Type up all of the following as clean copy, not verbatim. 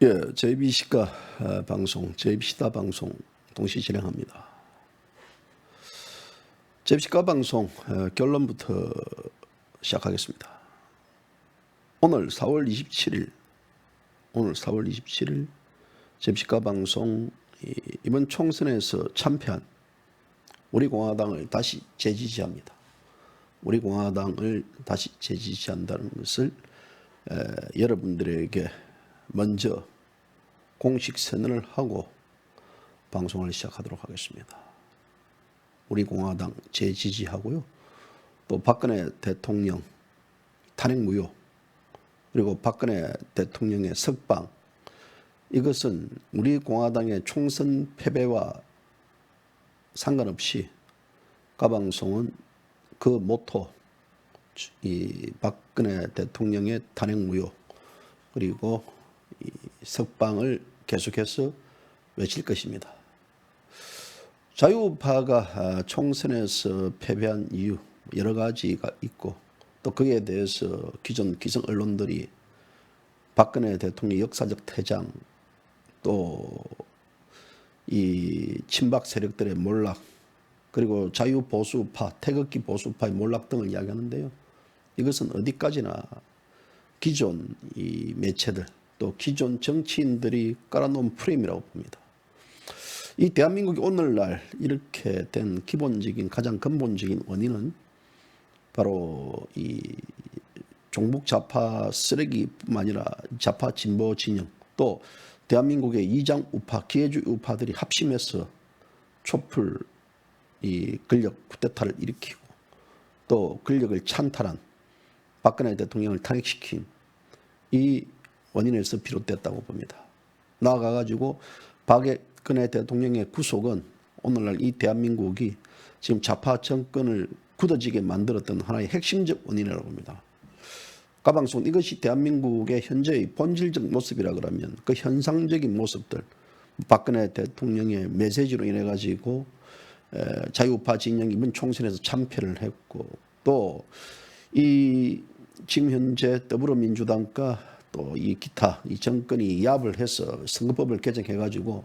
예, JB시가 방송, JB시다 방송 동시 진행합니다. JB시가 방송 결론부터 시작하겠습니다. 오늘 4월 27일 JB시가 방송 이번 총선에서 참패한 우리공화당을 다시 재지지합니다. 우리공화당을 다시 재지지한다는 것을 여러분들에게 먼저 공식 선언을 하고 방송을 시작하도록 하겠습니다. 우리 공화당 재지지하고요. 또 박근혜 대통령 탄핵 무효, 그리고 박근혜 대통령의 석방, 이것은 우리 공화당의 총선 패배와 상관없이 가방송은 그 모토, 이 박근혜 대통령의 탄핵 무효 그리고 이 석방을 계속해서 외칠 것입니다. 자유우파가 총선에서 패배한 이유 여러 가지가 있고, 또 거기에 대해서 기존 기성 언론들이 박근혜 대통령 역사적 퇴장, 또 이 친박 세력들의 몰락, 그리고 자유보수파, 태극기 보수파의 몰락 등을 이야기하는데요. 이것은 어디까지나 기존 이 매체들, 또 기존 정치인들이 깔아놓은 프레임이라고 봅니다. 이 대한민국이 오늘날 이렇게 된 가장 근본적인 원인은 바로 이 종북 좌파 쓰레기뿐만 아니라 좌파 진보 진영, 또 대한민국의 이장 우파, 기회주의 우파들이 합심해서 촛불 이 권력 쿠데타를 일으키고, 또 권력을 찬탈한 박근혜 대통령을 탄핵시킨 이 원인에서 비롯됐다고 봅니다. 나아가가지고 박근혜 대통령의 구속은 오늘날 이 대한민국이 지금 좌파 정권을 굳어지게 만들었던 하나의 핵심적 원인이라고 봅니다. 가방송, 이것이 대한민국의 현재의 본질적 모습이라 그러면 그 현상적인 모습들, 박근혜 대통령의 메시지로 인해 가지고 자유우파 진영이 이번 총선에서 참패를 했고, 또 이 지금 현재 더불어민주당과 또 이 기타 이 정권이 야합을 해서 선거법을 개정해 가지고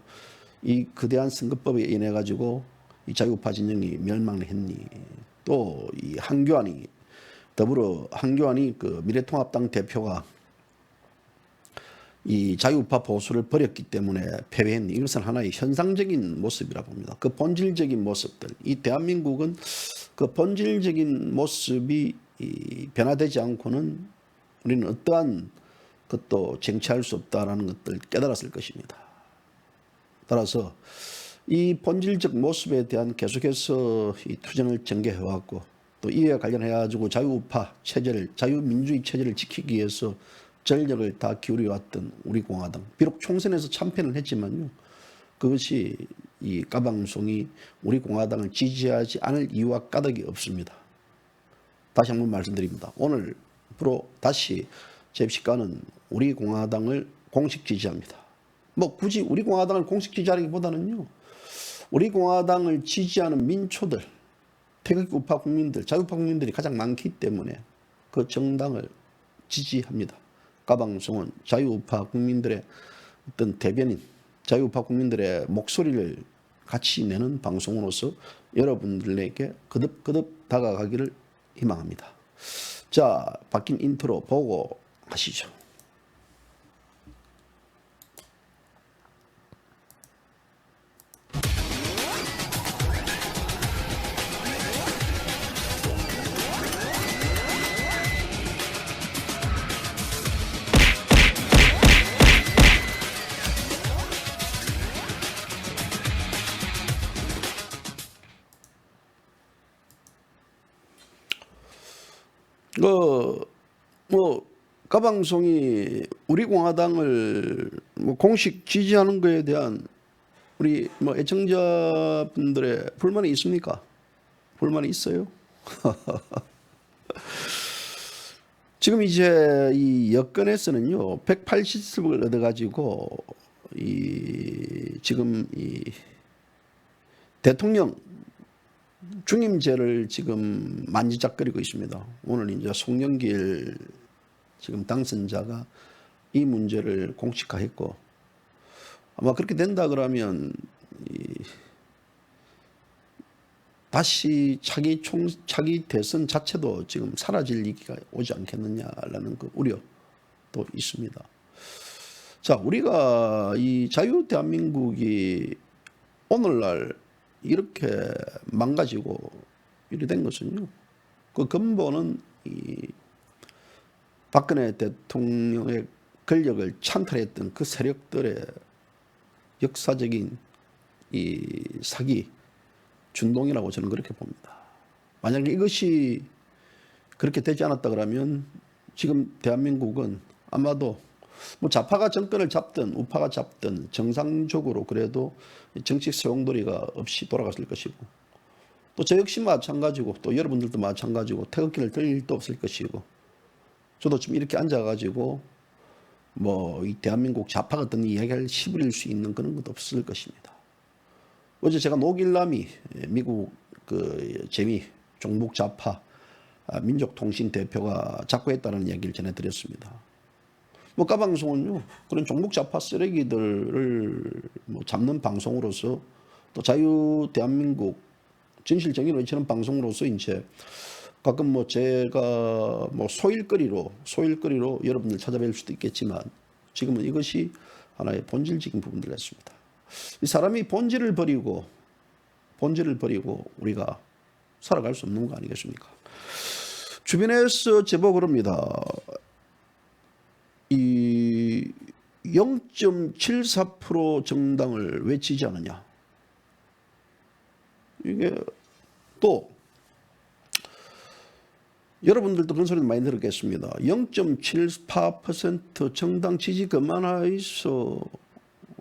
이 거대한 선거법에 인해 가지고 이 자유우파 진영이 멸망을 했니, 또 이 한교안이 그 미래통합당 대표가 이 자유우파 보수를 버렸기 때문에 패배했니, 이것은 하나의 현상적인 모습이라고 봅니다. 그 본질적인 모습들, 이 대한민국은 그 본질적인 모습이 변화되지 않고는 우리는 어떠한 것도 쟁취할 수 없다라는 것들을 깨달았을 것입니다. 따라서 이 본질적 모습에 대한 계속해서 이 투쟁을 전개해왔고, 또 이에 관련해가지고 자유우파 체제를, 자유민주주의 체제를 지키기 위해서 전력을 다 기울여왔던 우리 공화당, 비록 총선에서 참패는 했지만요, 그것이 이 가방송이 우리 공화당을 지지하지 않을 이유와 까닭이 없습니다. 다시 한번 말씀드립니다. 오늘부로 다시 JB시가는 우리 공화당을 공식 지지합니다. 뭐 굳이 우리 공화당을 공식 지지하기보다는요, 우리 공화당을 지지하는 민초들, 태극기 우파 국민들, 자유우파 국민들이 가장 많기 때문에 그 정당을 지지합니다. 가방송은 자유우파 국민들의 어떤 대변인, 자유우파 국민들의 목소리를 같이 내는 방송으로서 여러분들에게 거듭 다가가기를 희망합니다. 자, 바뀐 인트로 보고 하시죠. 가방송이 우리 공화당을 공식 지지하는 것에 대한 우리 애청자분들의 불만이 있습니까? 불만이 있어요? 지금 이제 이 여권에서는요 180석을 얻어가지고 지금 이 대통령 중임제를 지금 만지작거리고 있습니다. 오늘 이제 송영길 지금 당선자가 이 문제를 공식화했고, 아마 그렇게 된다 그러면 다시 차기 대선 자체도 지금 사라질 위기가 오지 않겠느냐라는 그 우려도 있습니다. 자, 우리가 이 자유 대한민국이 오늘날 이렇게 망가지고 이렇게 된 것은요, 그 근본은 이 박근혜 대통령의 권력을 찬탈했던 그 세력들의 역사적인 이 사기 준동이라고 저는 그렇게 봅니다. 만약에 이것이 그렇게 되지 않았다 그러면 지금 대한민국은 아마도 뭐 좌파가 정권을 잡든 우파가 잡든 정상적으로 그래도 정치 소용돌이가 없이 돌아갔을 것이고, 또 저 역시 마찬가지고 또 여러분들도 마찬가지고 태극기를 들 일도 없을 것이고, 저도 지금 이렇게 앉아가지고 뭐 이 대한민국 좌파가 어떤 이야기를 시부릴 수 있는 그런 것도 없을 것입니다. 어제 제가 노길남이 미국 그 재미 종북 좌파 민족통신 대표가 작고했다는 얘기를 전해드렸습니다. 뭐 까방송은요, 그런 종북 좌파 쓰레기들을 뭐 잡는 방송으로서, 또 자유 대한민국 진실정의를 외치는 방송으로서 이제 가끔 뭐 제가 뭐 소일거리로 여러분들 찾아뵐 수도 있겠지만, 지금은 이것이 하나의 본질적인 부분들 같습니다. 이 사람이 본질을 버리고 우리가 살아갈 수 없는 거 아니겠습니까? 주변에서 제보 그럽니다. 이 0.74% 정당을 외치지 않느냐. 이게 또 여러분들도 그런 소리를 많이 들었겠습니다. 0.78% 정당 지지 그만하이소.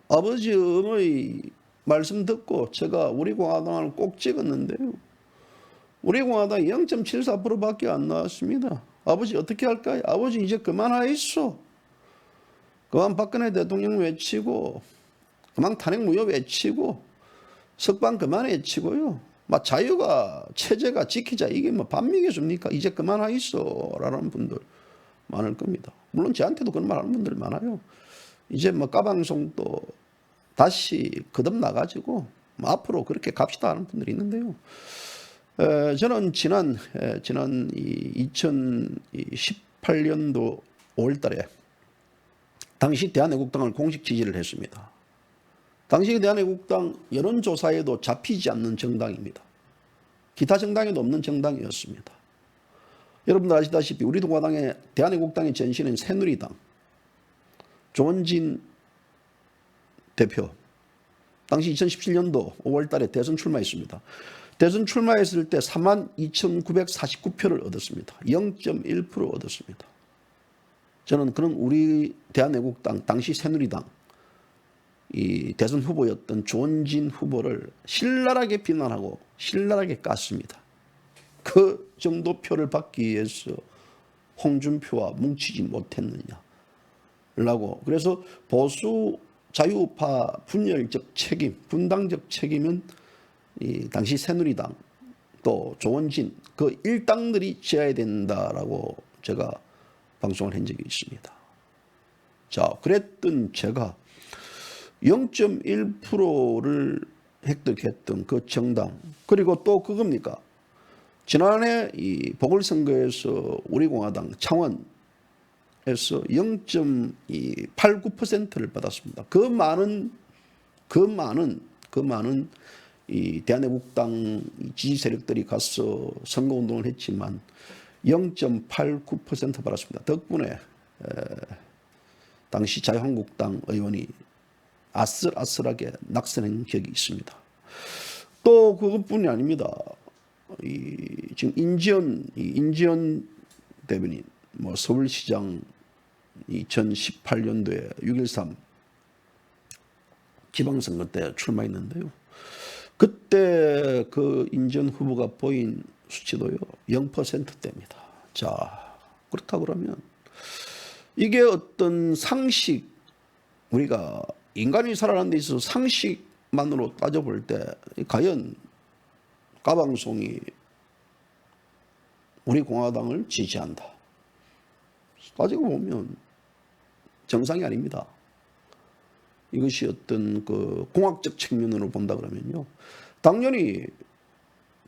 아버지 어머니 말씀 듣고 제가 우리공화당을 꼭 찍었는데요, 우리공화당 0.74%밖에 안 나왔습니다. 아버지 어떻게 할까요? 아버지 이제 그만하이소. 그만 박근혜 대통령 외치고, 그만 탄핵무효 외치고, 석방 그만 외치고요. 막 자유가 체제가 지키자, 이게 뭐 반미겠습니까? 이제 그만하이소 라는 분들 많을 겁니다. 물론 저한테도 그런 말 하는 분들 많아요. 이제 뭐 까방송도 다시 거듭나가지고 뭐 앞으로 그렇게 갑시다 하는 분들이 있는데요. 저는 지난 2018년도 5월달에 당시 대한애국당을 공식 지지를 했습니다. 당시 대한애국당 여론조사에도 잡히지 않는 정당입니다. 기타 정당에도 없는 정당이었습니다. 여러분들 아시다시피 우리 동화당의 대한애국당의 전신은 새누리당, 조원진 대표, 당시 2017년도 5월달에 대선 출마했습니다. 대선 출마했을 때 42,949표를 얻었습니다. 0.1% 얻었습니다. 저는 그런 우리 대한애국당, 당시 새누리당 이 대선 후보였던 조원진 후보를 신랄하게 비난하고 신랄하게 깠습니다. 그 정도 표를 받기 위해서 홍준표와 뭉치지 못했느냐라고. 그래서 보수 자유우파 분열적 책임, 분당적 책임은 이 당시 새누리당 또 조원진 그 일당들이 져야 된다라고 제가 방송을 한 적이 있습니다. 자, 그랬던 제가 0.1%를 획득했던 그 정당, 그리고 또 그겁니까? 지난해 이 보궐선거에서 우리공화당 창원에서 0.89%를 받았습니다. 그 많은 이 대한애국당 지지 세력들이 가서 선거운동을 했지만 0.89% 받았습니다. 덕분에 당시 자유한국당 의원이 아슬아슬하게 낙선한 기억이 있습니다. 또 그것뿐이 아닙니다. 지금 인지연 대변인, 뭐 서울시장 2018년도에 6.13 지방선거 때 출마했는데요. 그때 그 인지연 후보가 보인 수치도요 0%대입니다. 자, 그렇다 그러면 이게 어떤 상식, 우리가 인간이 살아가는 데 있어서 상식만으로 따져볼 때 과연 까방송이 우리 공화당을 지지한다. 따지고 보면 정상이 아닙니다. 이것이 어떤 그 공학적 측면으로 본다 그러면요. 당연히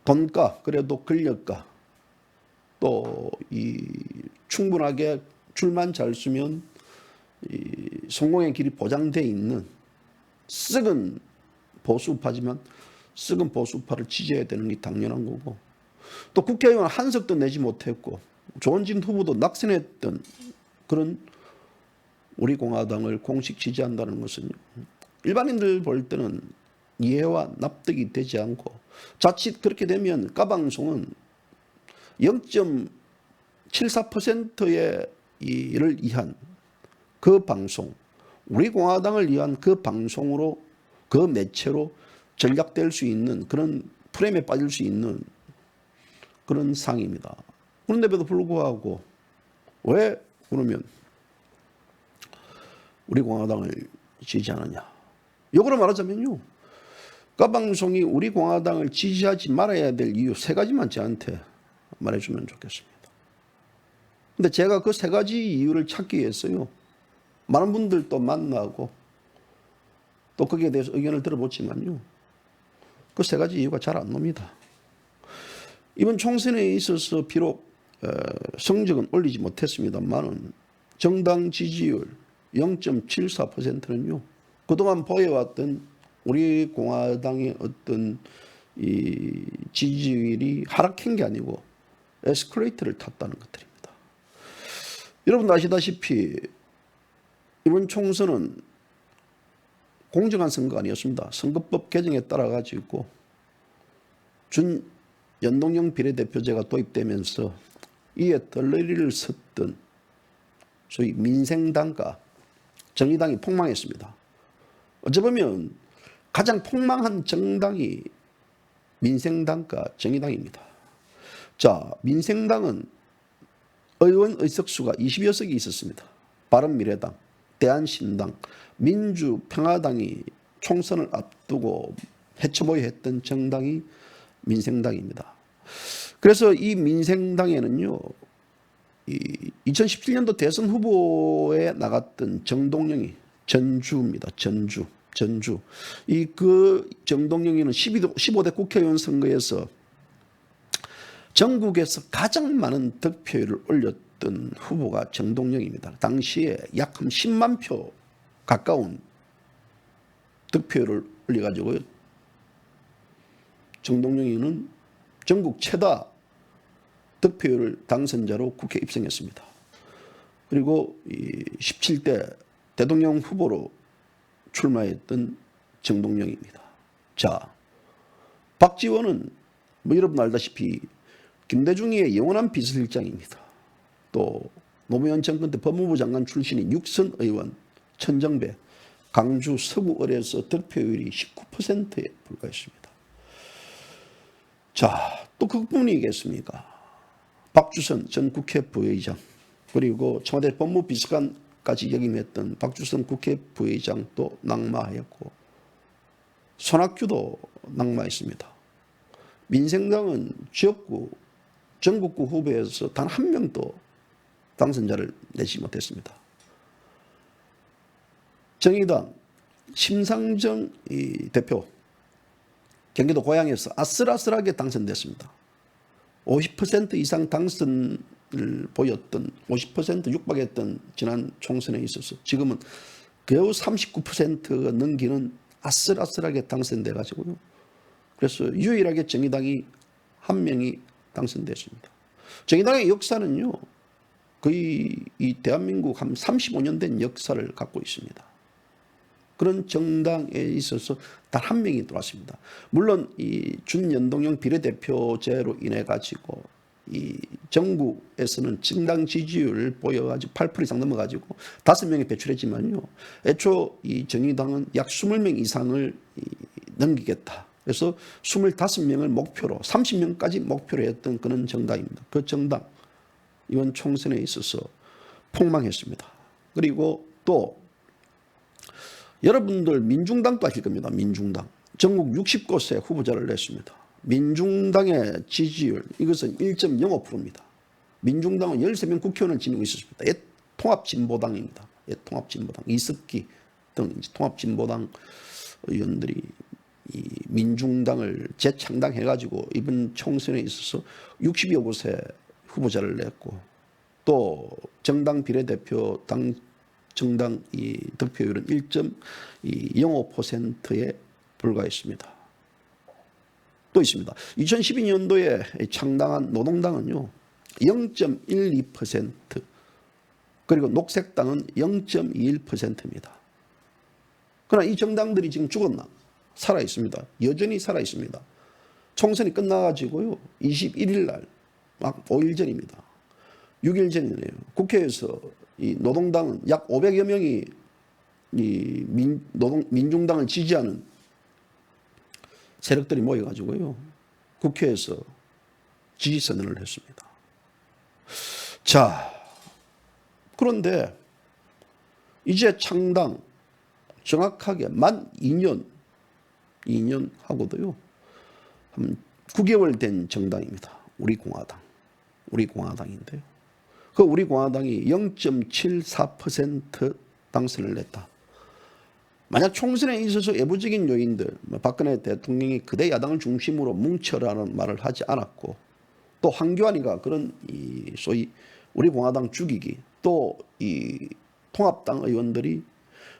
돈가, 그래도 권력가, 또 이 충분하게 줄만 잘 서면 이 성공의 길이 보장돼 있는 썩은 보수파지만 썩은 보수파를 지지해야 되는 게 당연한 거고, 또 국회의원 한석도 내지 못했고 조원진 후보도 낙선했던 그런 우리 공화당을 공식 지지한다는 것은요, 일반인들 볼 때는 이해와 납득이 되지 않고, 자칫 그렇게 되면 까방송은 0.74%의 이를 위한 그 방송, 우리 공화당을 위한 그 방송으로, 그 매체로 전략될 수 있는 그런 프레임에 빠질 수 있는 그런 상입니다. 그런데도 불구하고 왜 그러면 우리 공화당을 지지하느냐? 역으로 말하자면요, 까방송이 우리 공화당을 지지하지 말아야 될 이유 세 가지만 저한테 말해주면 좋겠습니다. 근데 제가 그 세 가지 이유를 찾기 위해서요, 많은 분들도 만나고 또 거기에 대해서 의견을 들어보지만요, 그 세 가지 이유가 잘 안 납니다. 이번 총선에 있어서 비록 성적은 올리지 못했습니다만은 정당 지지율 0.74%는요, 그동안 보여왔던 우리 공화당의 어떤 이 지지율이 하락한 게 아니고 에스컬레이터를 탔다는 것들입니다. 여러분 아시다시피 이번 총선은 공정한 선거가 아니었습니다. 선거법 개정에 따라 가지고 준연동형 비례대표제가 도입되면서 이에 덜러리를 섰던 소위 민생당과 정의당이 폭망했습니다. 어찌 보면 가장 폭망한 정당이 민생당과 정의당입니다. 자, 민생당은 의원 의석수가 20여 석이 있었습니다. 바른미래당, 대한신당, 민주평화당이 총선을 앞두고 해쳐보여했던 정당이 민생당입니다. 그래서 이 민생당에는요, 2017년도 대선 후보에 나갔던 정동영이 전주입니다. 전주. 그 정동영이는 15대 국회의원 선거에서 전국에서 가장 많은 득표율을 올렸던 후보가 정동영입니다. 당시에 약 10만 표 가까운 득표율을 올려가지고 정동영이는 전국 최다 득표율 당선자로 국회에 입성했습니다. 그리고 17대 대통령 후보로 출마했던 정동영입니다. 자, 박지원은 뭐 여러분 알다시피 김대중의 영원한 비서실장입니다. 또 노무현 정권 때 법무부 장관 출신인 육선 의원 천정배, 강주 서구을에서 득표율이 19%에 불과했습니다. 자, 또 그뿐이겠습니까? 박주선 전 국회 부의장, 그리고 청와대 법무비서관까지 역임했던 박주선 국회 부의장도 낙마하였고, 손학규도 낙마했습니다. 민생당은 지역구, 전국구 후보에서 단 한 명도 당선자를 내지 못했습니다. 정의당 심상정 대표, 경기도 고양에서 아슬아슬하게 당선됐습니다. 50% 이상 당선을 보였던, 50% 육박했던 지난 총선에 있어서 지금은 겨우 39%가 넘기는 아슬아슬하게 당선돼 가지고요. 그래서 유일하게 정의당이 한 명이 당선됐습니다. 정의당의 역사는요, 거의 이 대한민국 한 35년 된 역사를 갖고 있습니다. 그런 정당에 있어서 단 한 명이 들어왔습니다. 물론 이 준연동형 비례대표제로 인해 가지고 이 전국에서는 정당 지지율을 보여가지고 8% 이상 넘어가지고 5명이 배출했지만요, 애초 이 정의당은 약 20명 이상을 넘기겠다. 그래서 25명을 목표로 30명까지 목표로 했던 그런 정당입니다. 그 정당 이번 총선에 있어서 폭망했습니다. 그리고 또 여러분들 민중당도 아실 겁니다. 민중당 전국 60곳에 후보자를 냈습니다. 민중당의 지지율 이것은 1.05%입니다. 민중당은 13명 국회의원을 지니고 있었습니다. 통합진보당입니다. 통합진보당, 이석기 등 통합진보당 의원들이 이 민중당을 재창당해가지고 이번 총선에 있어서 60여 곳에 후보자를 냈고, 또 정당 비례대표 당 정당 이 득표율은 1.05%에 불과했습니다. 또 있습니다. 2012년도에 창당한 노동당은요 0.12%, 그리고 녹색당은 0.21%입니다. 그러나 이 정당들이 지금 죽었나? 살아 있습니다. 여전히 살아 있습니다. 총선이 끝나가지고요 21일 날, 막 5일 전입니다. 6일 전이네요. 국회에서 이 노동당은 약 500여 명이 이 민중당을 지지하는 세력들이 모여가지고요 국회에서 지지선언을 했습니다. 자, 그런데 이제 창당 정확하게 만 2년 하고도요 한 9개월 된 정당입니다. 우리공화당인데요. 그 우리공화당이 0.74% 당선을 냈다. 만약 총선에 있어서 외부적인 요인들, 박근혜 대통령이 그대 야당을 중심으로 뭉쳐라는 말을 하지 않았고, 또 황교안이가 그런 이 소위 우리공화당 죽이기, 또 이 통합당 의원들이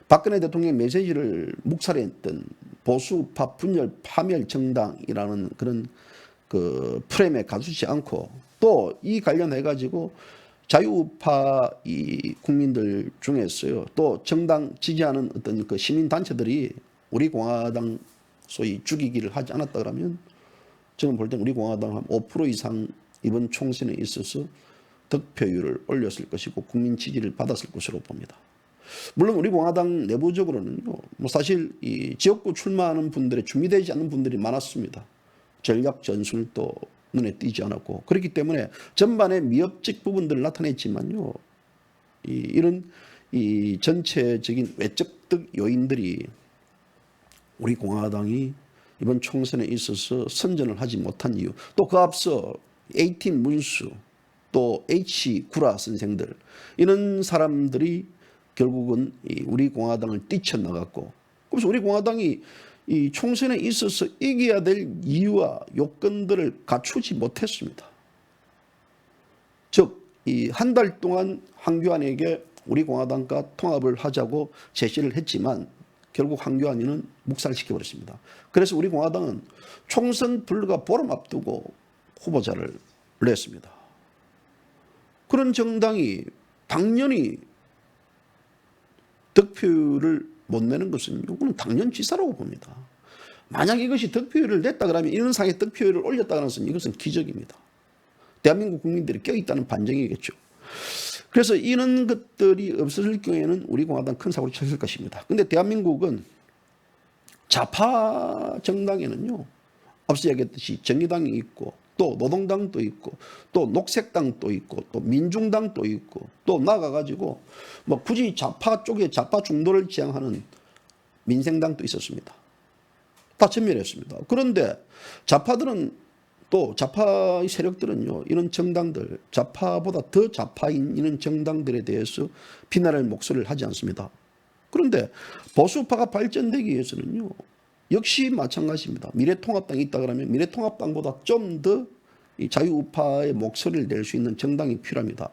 박근혜 대통령의 메시지를 묵살했던 보수파 분열 파멸 정당이라는 그런 그 프레임에 가두지 않고, 또 이 관련해 가지고 자유우파 이 국민들 중에서요 또 정당 지지하는 어떤 그 시민 단체들이 우리 공화당 소위 죽이기를 하지 않았다 그러면, 저는 볼 때 우리 공화당 한 5% 이상 이번 총선에 있어서 득표율을 올렸을 것이고 국민 지지를 받았을 것으로 봅니다. 물론 우리 공화당 내부적으로는요 뭐 사실 이 지역구 출마하는 분들의 준비되지 않는 분들이 많았습니다. 전략 전술도 눈에 띄지 않았고, 그렇기 때문에 전반의 미흡직 부분들을 나타냈지만요 이런 이 전체적인 외적득 요인들이 우리 공화당이 이번 총선에 있어서 선전을 하지 못한 이유, 또 그 앞서 A-팀 문수, 또 H 구라 선생들, 이런 사람들이 결국은 우리 공화당을 뛰쳐나갔고, 그래서 우리 공화당이 이 총선에 있어서 이겨야 될 이유와 요건들을 갖추지 못했습니다. 즉, 이 한 달 동안 황교안에게 우리 공화당과 통합을 하자고 제시를 했지만 결국 황교안이는 묵살시켜 버렸습니다. 그래서 우리 공화당은 총선 불과 보름 앞두고 후보자를 냈습니다. 그런 정당이 당연히 득표율을 못 내는 것은 이거는 당연지사라고 봅니다. 만약 이것이 득표율을 냈다 그러면, 이런 상의 득표율을 올렸다 그러면 이것은 기적입니다. 대한민국 국민들이 껴있다는 반증이겠죠. 그래서 이런 것들이 없었을 경우에는 우리 공화당 큰 사고를 쳤을 것입니다. 그런데 대한민국은 좌파 정당에는요 앞서 얘기했듯이 정의당이 있고, 또 노동당도 있고, 또 녹색당도 있고, 또 민중당도 있고, 또 나가가지고 뭐 굳이 좌파 쪽에 좌파 중도를 지향하는 민생당도 있었습니다. 다 전멸했습니다. 그런데 좌파들은, 또 좌파 세력들은요 이런 정당들, 좌파보다 더 좌파인 이런 정당들에 대해서 비난할 목소리를 하지 않습니다. 그런데 보수파가 발전되기 위해서는요 역시 마찬가지입니다. 미래통합당이 있다 그러면 미래통합당보다 좀 더 자유우파의 목소리를 낼 수 있는 정당이 필요합니다.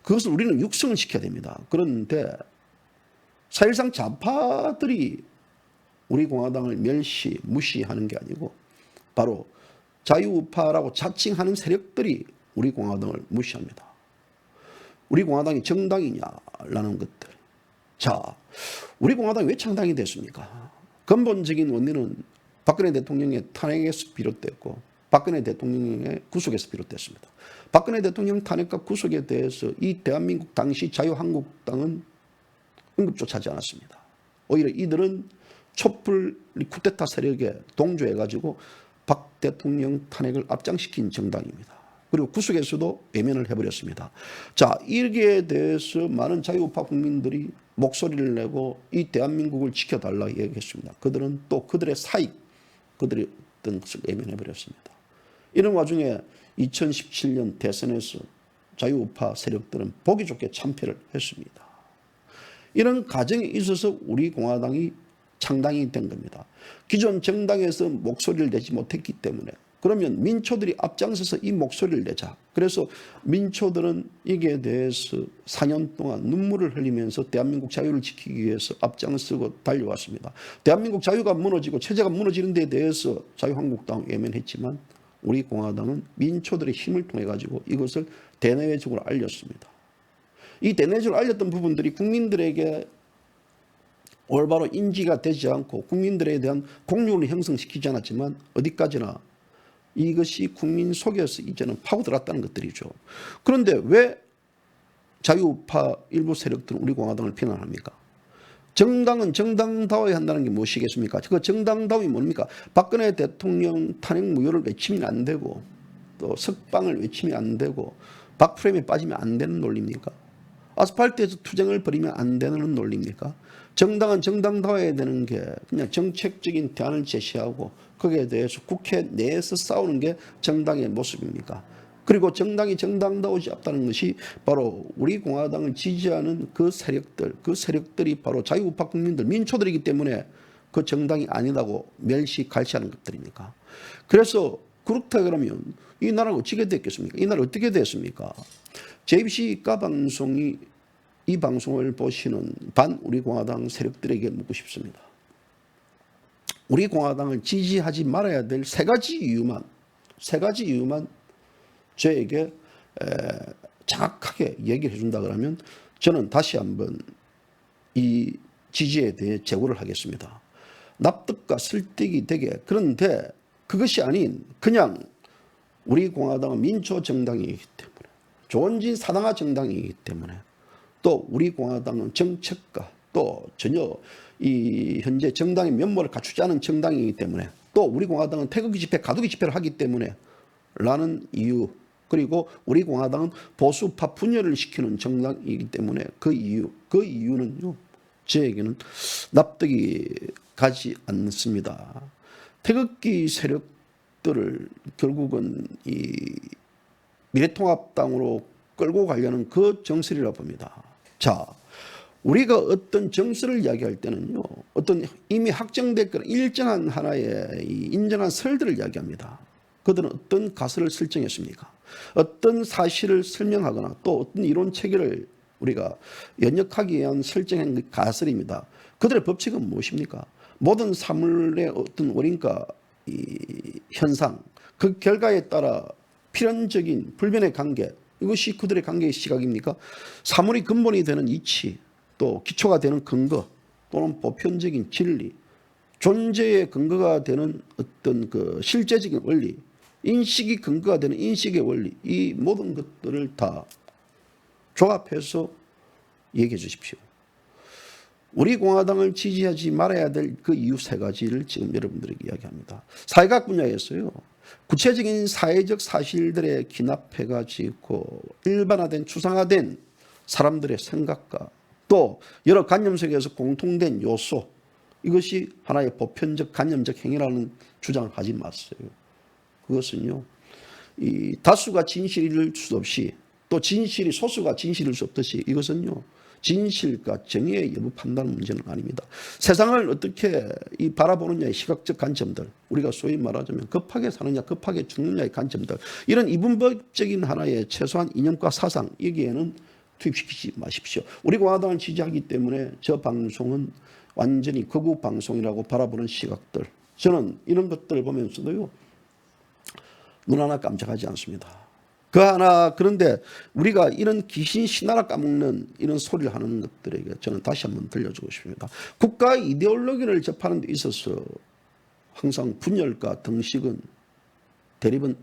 그것을 우리는 육성을 시켜야 됩니다. 그런데 사실상 좌파들이 우리 공화당을 무시하는 게 아니고, 바로 자유우파라고 자칭하는 세력들이 우리 공화당을 무시합니다. 우리 공화당이 정당이냐라는 것들. 자, 우리 공화당이 왜 창당이 됐습니까? 근본적인 원인은 박근혜 대통령의 탄핵에서 비롯됐고, 박근혜 대통령의 구속에서 비롯됐습니다. 박근혜 대통령 탄핵과 구속에 대해서 이 대한민국 당시 자유한국당은 언급조차 하지 않았습니다. 오히려 이들은 촛불 쿠데타 세력에 동조해가지고 박 대통령 탄핵을 앞장시킨 정당입니다. 그리고 구속에서도 외면을 해버렸습니다. 자, 이게 대해서 많은 자유우파 국민들이 목소리를 내고 이 대한민국을 지켜달라고 얘기했습니다. 그들은 또 그들의 사익, 그들의 어떤 것을 외면해버렸습니다. 이런 와중에 2017년 대선에서 자유우파 세력들은 보기 좋게 참패를 했습니다. 이런 과정에 있어서 우리 공화당이 창당이 된 겁니다. 기존 정당에서 목소리를 내지 못했기 때문에 그러면 민초들이 앞장서서 이 목소리를 내자. 그래서 민초들은 이게 대해서 4년 동안 눈물을 흘리면서 대한민국 자유를 지키기 위해서 앞장서고 달려왔습니다. 대한민국 자유가 무너지고 체제가 무너지는 데 대해서 자유한국당은 외면했지만 우리 공화당은 민초들의 힘을 통해 가지고 이것을 대내외적으로 알렸습니다. 이 대내외적으로 알렸던 부분들이 국민들에게 올바로 인지가 되지 않고 국민들에 대한 공론을 형성시키지 않았지만 어디까지나 이것이 국민 속에서 이제는 파고들었다는 것들이죠. 그런데 왜 자유우파 일부 세력들은 우리 공화당을 비난합니까? 정당은 정당다워야 한다는 게 무엇이겠습니까? 그 정당다움이 뭡니까? 박근혜 대통령 탄핵 무효를 외치면 안 되고 또 석방을 외치면 안 되고 박프레임에 빠지면 안 되는 논리입니까? 아스팔트에서 투쟁을 벌이면 안 되는 논리입니까? 정당은 정당다워야 되는 게 그냥 정책적인 대안을 제시하고 거기에 대해서 국회 내에서 싸우는 게 정당의 모습입니까? 그리고 정당이 정당다우지 않다는 것이 바로 우리 공화당을 지지하는 그 세력들이 바로 자유우파 국민들, 민초들이기 때문에 그 정당이 아니라고 멸시갈시하는 것들입니까? 그래서 그렇다 그러면 이 나라가 어떻게 됐겠습니까? 이 나라 어떻게 됐습니까? JBC 가방송이 이 방송을 보시는 반 우리 공화당 세력들에게 묻고 싶습니다. 우리 공화당을 지지하지 말아야 될 세 가지 이유만 저에게 정확하게 얘기를 해준다 그러면 저는 다시 한번 이 지지에 대해 재고를 하겠습니다. 납득과 설득이 되게. 그런데 그것이 아닌 그냥 우리 공화당은 민초 정당이기 때문에 조원진 사당화 정당이기 때문에 또 우리 공화당은 정책과 또 전혀 이 현재 정당의 면모를 갖추지 않은 정당이기 때문에 또 우리 공화당은 태극기 집회, 가두기 집회를 하기 때문에 라는 이유, 그리고 우리 공화당은 보수파 분열을 시키는 정당이기 때문에 그 이유는요, 저에게는 납득이 가지 않습니다. 태극기 세력들을 결국은 이 미래통합당으로 끌고 가려는 그 정설이라고 봅니다. 자, 우리가 어떤 정설을 이야기할 때는요, 어떤 이미 확정됐거나 일정한 하나의 인정한 설들을 이야기합니다. 그들은 어떤 가설을 설정했습니까? 어떤 사실을 설명하거나 또 어떤 이론 체계를 우리가 연역하기 위한 설정한 가설입니다. 그들의 법칙은 무엇입니까? 모든 사물의 어떤 원인과 이 현상, 그 결과에 따라 필연적인 불변의 관계, 이것이 그들의 관계의 시각입니까? 사물이 근본이 되는 이치, 또 기초가 되는 근거, 또는 보편적인 진리, 존재의 근거가 되는 어떤 그 실제적인 원리, 인식이 근거가 되는 인식의 원리, 이 모든 것들을 다 조합해서 얘기해 주십시오. 우리 공화당을 지지하지 말아야 될 그 이유 세 가지를 지금 여러분들에게 이야기합니다. 사회학 분야에서요, 구체적인 사회적 사실들에 기납해가지고 일반화된 추상화된 사람들의 생각과 또 여러 관념 속에서 공통된 요소, 이것이 하나의 보편적 관념적 행위라는 주장을 하지 마세요. 그것은요, 이 다수가 진실일 수 없이 또 진실이 소수가 진실일 수 없듯이 이것은요, 진실과 정의의 여부 판단 문제는 아닙니다. 세상을 어떻게 바라보느냐의 시각적 관점들, 우리가 소위 말하자면 급하게 사느냐 급하게 죽느냐의 관점들, 이런 이분법적인 하나의 최소한 이념과 사상, 여기에는 투입시키지 마십시오. 우리 공화당을 지지하기 때문에 저 방송은 완전히 극우 방송이라고 바라보는 시각들, 저는 이런 것들을 보면서도요, 눈 하나 깜짝하지 않습니다. 그런데 우리가 이런 귀신 신나라 까먹는 이런 소리를 하는 것들에게 저는 다시 한번 들려주고 싶습니다. 국가 이데올로기를 접하는 데 있어서 항상 분열과 대립은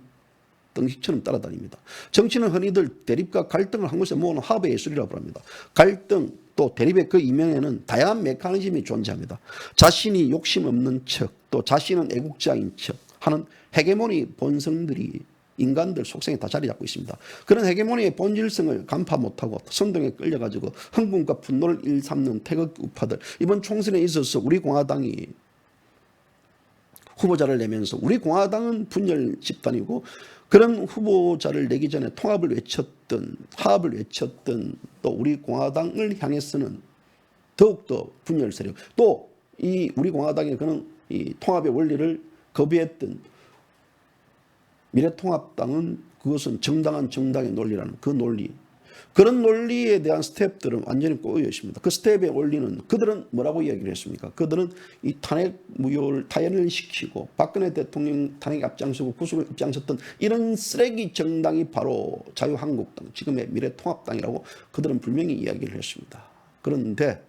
등식처럼 따라다닙니다. 정치는 흔히들 대립과 갈등을 한 곳에 모으는 합의 예술이라고 합니다. 갈등 또 대립의 그 이면에는 다양한 메커니즘이 존재합니다. 자신이 욕심 없는 척, 또 자신은 애국자인 척 하는 헤게모니 본성들이 인간들 속성에 다 자리 잡고 있습니다. 그런 헤게모니의 본질성을 간파 못하고 선동에 끌려가지고 흥분과 분노를 일삼는 태극기 우파들, 이번 총선에 있어서 우리 공화당이 후보자를 내면서, 우리 공화당은 분열 집단이고 그런 후보자를 내기 전에 통합을 외쳤던, 화합을 외쳤던, 또 우리 공화당을 향해서는 더욱더 분열 세력, 또 이 우리 공화당의 그는 이 통합의 원리를 거부했던 미래통합당은 그것은 정당한 정당의 논리라는 그 논리, 그런 논리에 대한 스텝들은 완전히 꼬여 있습니다. 그 스텝의 원리는 그들은 뭐라고 이야기를 했습니까? 그들은 이 탄핵 무효를 타연을 시키고 박근혜 대통령 탄핵에 앞장서고 구속에 앞장섰던 이런 쓰레기 정당이 바로 자유한국당, 지금의 미래통합당이라고 그들은 분명히 이야기를 했습니다. 그런데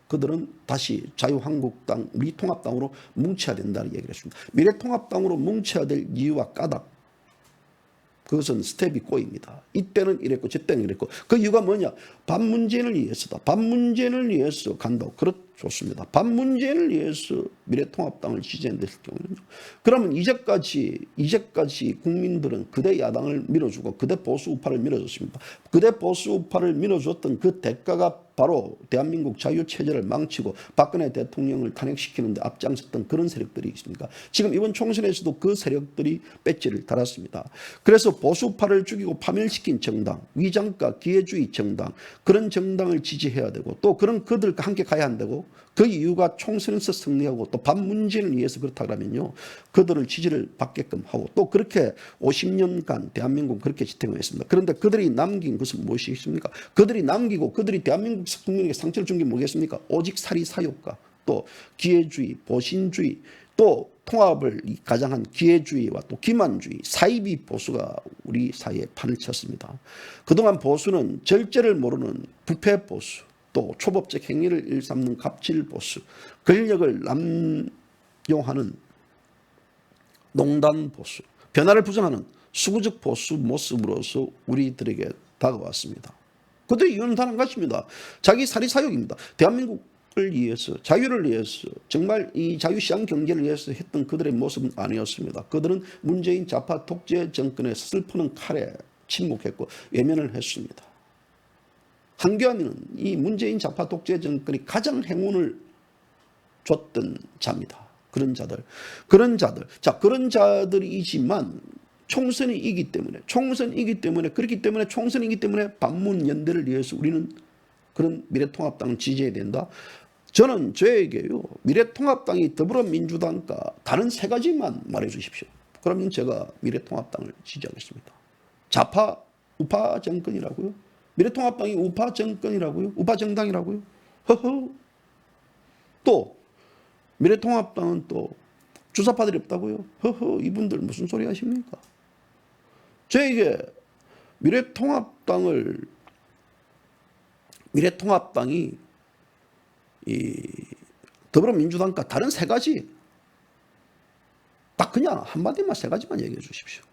그들은 다시 자유한국당, 미통합당으로 뭉쳐야 된다는 얘기를 했습니다. 미래통합당으로 뭉쳐야 될 이유와 까닭, 그것은 스텝이 꼬입니다. 이때는 이랬고 저때는 이랬고 그 이유가 뭐냐? 밥 문제를 위해서다. 밥 문제를 위해서 간다고. 좋습니다. 밥 문제를 위해서 미래통합당을 지지했을 경우는요. 그러면 이제까지 국민들은 그대 야당을 밀어주고 그대 보수 우파를 밀어줬습니다. 그대 보수 우파를 밀어줬던 그 대가가 바로 대한민국 자유체제를 망치고 박근혜 대통령을 탄핵시키는데 앞장섰던 그런 세력들이 있습니까? 지금 이번 총선에서도 그 세력들이 배지를 달았습니다. 그래서 보수파를 죽이고 파멸시킨 정당, 위장과 기회주의 정당, 그런 정당을 지지해야 되고 또 그런 그들과 함께 가야 한다고. 그 이유가 총선에서 승리하고 또 밥 문제를 위해서 그렇다 그러면요, 그들을 지지를 받게끔 하고 또 그렇게 50년간 대한민국 그렇게 지탱을 했습니다. 그런데 그들이 남긴 것은 무엇이 있습니까? 그들이 남기고 그들이 대한민국 국민에게 상처를 준 게 뭐겠습니까? 오직 사리사욕과 또 기회주의, 보신주의, 또 통합을 가장한 기회주의와 또 기만주의, 사이비 보수가 우리 사회에 판을 쳤습니다. 그동안 보수는 절제를 모르는 부패 보수, 또 초법적 행위를 일삼는 갑질 보수, 권력을 남용하는 농단 보수, 변화를 부정하는 수구적 보수 모습으로서 우리들에게 다가왔습니다. 그들의 이유는 단 한 가지입니다. 자기 사리사욕입니다. 대한민국을 위해서, 자유를 위해서, 정말 이 자유시장 경제를 위해서 했던 그들의 모습은 아니었습니다. 그들은 문재인 좌파 독재 정권의 슬프는 칼에 침묵했고 외면을 했습니다. 한교안은 이 문재인 좌파 독재 정권이 가장 행운을 줬던 자입니다. 그런 자들이지만 총선이기 때문에 반문 연대를 위해서 우리는 그런 미래통합당을 지지해야 된다. 저는 저에게요, 미래통합당이 더불어민주당과 다른 세 가지만 말해주십시오. 그러면 제가 미래통합당을 지지하겠습니다. 좌파 우파 정권이라고요? 미래통합당이 우파 정권이라고요? 우파 정당이라고요? 허허. 또 미래통합당은 또 주사파들이 없다고요? 허허. 이분들 무슨 소리 하십니까? 저에게 미래통합당이 이 더불어민주당과 다른 세 가지, 딱 그냥 한마디만 세 가지만 얘기해 주십시오.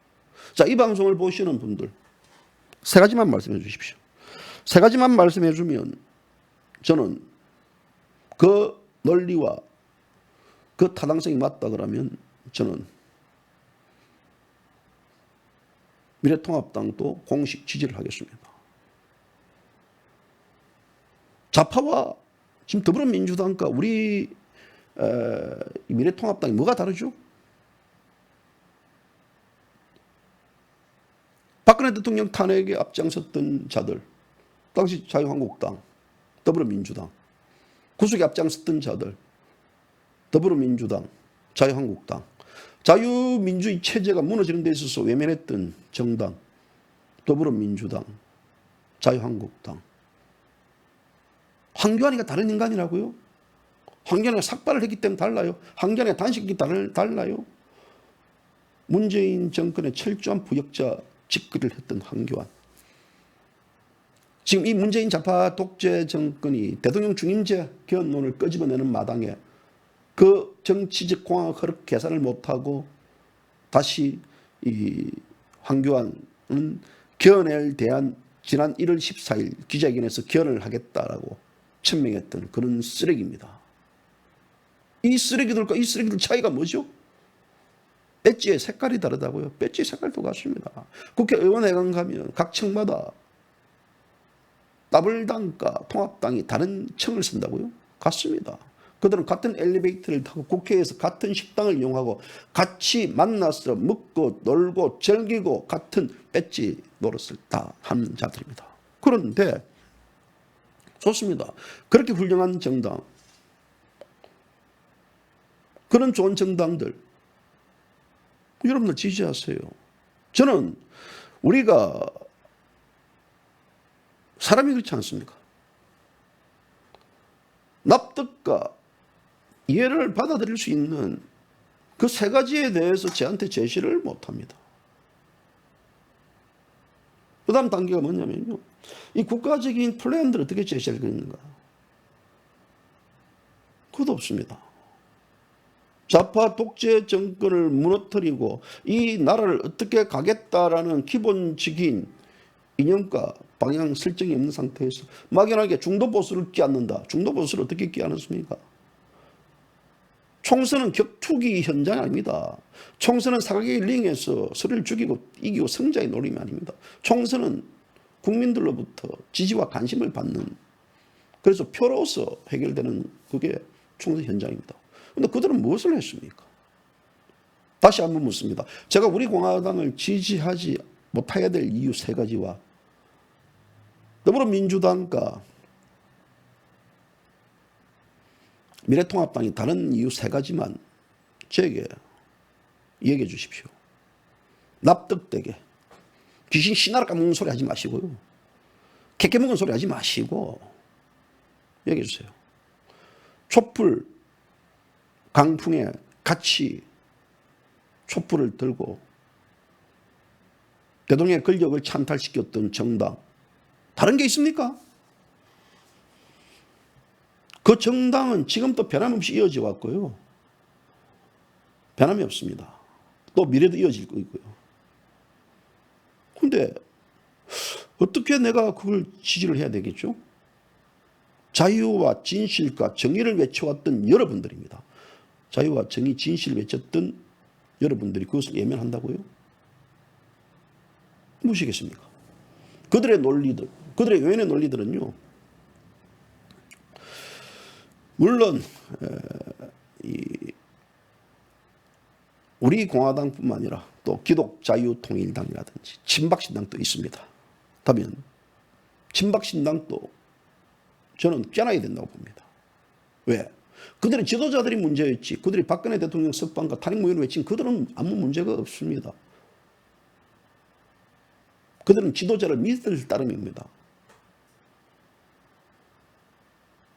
자, 이 방송을 보시는 분들 세 가지만 말씀해 주십시오. 세 가지만 말씀해 주면 저는 그 논리와 그 타당성이 맞다 그러면 저는 미래통합당도 공식 지지를 하겠습니다. 좌파와 지금 더불어민주당과 우리 미래통합당이 뭐가 다르죠? 박근혜 대통령 탄핵에 앞장섰던 자들, 당시 자유한국당, 더불어민주당, 구속에 앞장섰던 자들, 더불어민주당, 자유한국당, 자유민주주의 체제가 무너지는 데 있어서 외면했던 정당, 더불어민주당, 자유한국당. 황교안이가 다른 인간이라고요? 황교안이가 삭발을 했기 때문에 달라요? 황교안이가 단식했기 때문에 달라요? 문재인 정권의 철저한 부역자 집권을 했던 황교안. 지금 이 문재인 좌파 독재 정권이 대통령 중임제 개헌론을 끄집어내는 마당에 그 정치적 공학 흐름 계산을 못하고 다시 이 황교안은 개헌에 대한 지난 1월 14일 기자회견에서 개헌을 하겠다라고 천명했던 그런 쓰레기입니다. 이 쓰레기들과 이 쓰레기들 차이가 뭐죠? 배지의 색깔이 다르다고요. 배지 색깔도 같습니다. 국회의원회관 가면 각 층마다 더불당과 통합당이 다른 층을 쓴다고요? 같습니다. 그들은 같은 엘리베이터를 타고 국회에서 같은 식당을 이용하고 같이 만나서 먹고 놀고 즐기고 같은 배지 노릇을 다 하는 자들입니다. 그런데 좋습니다. 그렇게 훌륭한 정당, 그런 좋은 정당들 여러분들 지지하세요. 저는 우리가 사람이 그렇지 않습니까? 납득과 이해를 받아들일 수 있는 그 세 가지에 대해서 저한테 제시를 못합니다. 그 다음 단계가 뭐냐면요, 이 국가적인 플랜들을 어떻게 제시할 것인가, 그것도 없습니다. 좌파 독재 정권을 무너뜨리고 이 나라를 어떻게 가겠다라는 기본적인 이념과 방향 설정이 없는 상태에서 막연하게 중도 보수를 끼얹는다. 중도 보수를 어떻게 끼얹습니까? 총선은 격투기 현장이 아닙니다. 총선은 사각의 링에서 서로를 죽이고 이기고 승자의 노림이 아닙니다. 총선은 국민들로부터 지지와 관심을 받는, 그래서 표로서 해결되는 그게 총선 현장입니다. 그런데 그들은 무엇을 했습니까? 다시 한번 묻습니다. 제가 우리 공화당을 지지하지 못하게 될 이유 세 가지와 더불어민주당과 미래통합당이 다른 이유 세 가지만 저에게 얘기해 주십시오. 납득되게. 귀신 씨나라 까먹는 소리 하지 마시고요. 캐캐 먹은 소리 하지 마시고 얘기해 주세요. 촛불 강풍에 같이 촛불을 들고 대통령의 권력을 찬탈시켰던 정당, 다른 게 있습니까? 그 정당은 지금도 변함없이 이어져 왔고요. 변함이 없습니다. 또 미래도 이어질 거고요. 그런데 어떻게 내가 그걸 지지를 해야 되겠죠? 자유와 진실과 정의를 외쳐왔던 여러분들입니다. 자유와 정의, 진실을 외쳤던 여러분들이 그것을 외면한다고요? 무엇이겠습니까? 그들의 논리들, 그들의 외연의 논리들은요, 물론 우리 공화당뿐만 아니라 또 기독자유통일당이라든지 친박신당도 있습니다. 다면 친박신당도 저는 깨나야 된다고 봅니다. 왜? 그들의 지도자들이 문제였지, 그들이 박근혜 대통령 석방과 탄핵무효를 외친 그들은 아무 문제가 없습니다. 그들은 지도자를 믿을 따름입니다.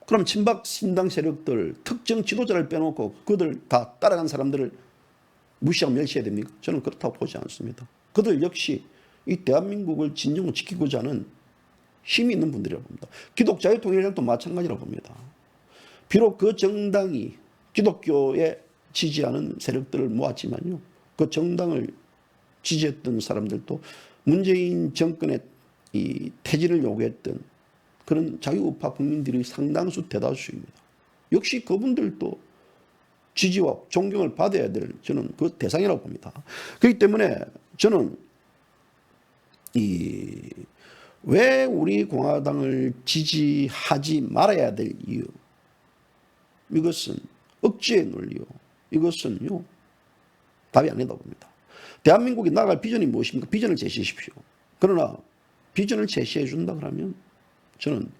그럼 친박 신당 세력들 특정 지도자를 빼놓고 그들 다 따라간 사람들을 무시하고 멸시해야 됩니까? 저는 그렇다고 보지 않습니다. 그들 역시 이 대한민국을 진정으로 지키고자 하는 힘이 있는 분들이라고 봅니다. 기독자유통일당도 마찬가지라고 봅니다. 비록 그 정당이 기독교에 지지하는 세력들을 모았지만요, 그 정당을 지지했던 사람들도 문재인 정권의 이 퇴진을 요구했던 그런 자유우파 국민들이 상당수 대다수입니다. 역시 그분들도 지지와 존경을 받아야 될 저는 그 대상이라고 봅니다. 그렇기 때문에 저는 왜 우리 공화당을 지지하지 말아야 될 이유, 이것은 억지의 논리요, 이것은요 답이 아니다고 봅니다. 대한민국이 나아갈 비전이 무엇입니까? 비전을 제시하십시오. 그러나 비전을 제시해 준다 그러면 저는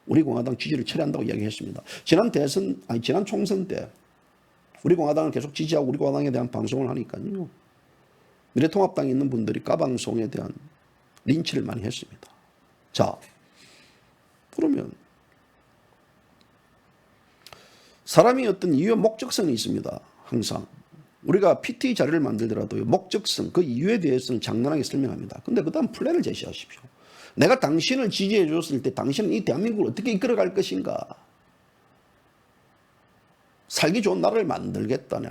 우리 공화당 지지를 철회한다고 이야기했습니다. 지난 총선 때 우리 공화당을 계속 지지하고 우리 공화당에 대한 방송을 하니까요, 미래통합당에 있는 분들이 까방송에 대한 린치를 많이 했습니다. 자, 그러면 사람이 어떤 이유와 목적성이 있습니다. 항상 우리가 PT 자료를 만들더라도 목적성, 그 이유에 대해서는 장난하게 설명합니다. 근데 그 다음 플랜을 제시하십시오. 내가 당신을 지지해 줬을 때 당신은 이 대한민국을 어떻게 이끌어갈 것인가? 살기 좋은 나라를 만들겠다니,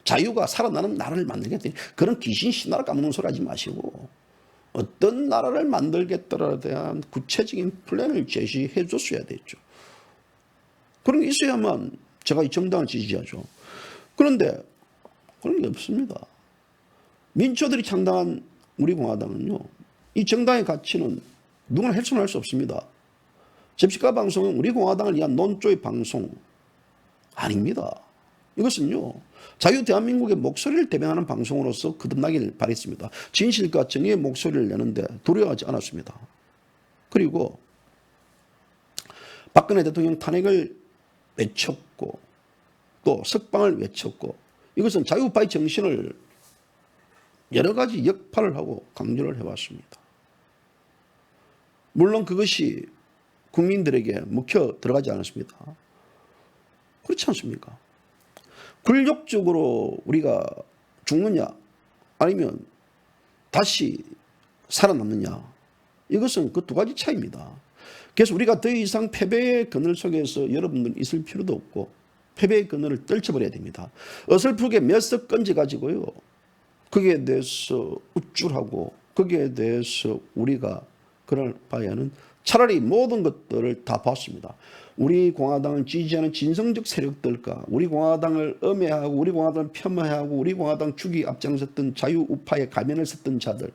자유가 살아나는 나라를 만들겠다니, 그런 귀신 신나라 까먹는 소리 하지 마시고 어떤 나라를 만들겠다에 대한 구체적인 플랜을 제시해 줬어야 됐죠. 그런 게 있어야만 제가 이 정당을 지지하죠. 그런데 그런 게 없습니다. 민초들이 창당한 우리 공화당은요, 이 정당의 가치는 누구나 훼손할 수 없습니다. 접시가 방송은 우리 공화당을 위한 논조의 방송 아닙니다. 이것은요, 자유 대한민국의 목소리를 대변하는 방송으로서 거듭나기를 바랬습니다. 진실과 정의의 목소리를 내는데 두려워하지 않았습니다. 그리고 박근혜 대통령 탄핵을 외쳤고 또 석방을 외쳤고 이것은 자유우파의 정신을 여러 가지 역할을 하고 강조를 해왔습니다. 물론 그것이 국민들에게 먹혀 들어가지 않았습니다. 그렇지 않습니까? 굴욕적으로 우리가 죽느냐 아니면 다시 살아남느냐 이것은 그 두 가지 차이입니다. 그래서 우리가 더 이상 패배의 그늘 속에서 여러분들 있을 필요도 없고 패배의 그늘을 떨쳐버려야 됩니다. 어설프게 몇 석 건져가지고요. 거기에 대해서 우쭐하고 거기에 대해서 우리가 그럴 바에는 차라리 모든 것들을 다 봤습니다. 우리 공화당을 지지하는 진성적 세력들과 우리 공화당을 음해하고 우리 공화당을 폄하하고 우리 공화당 죽이 앞장섰던 자유우파의 가면을 썼던 자들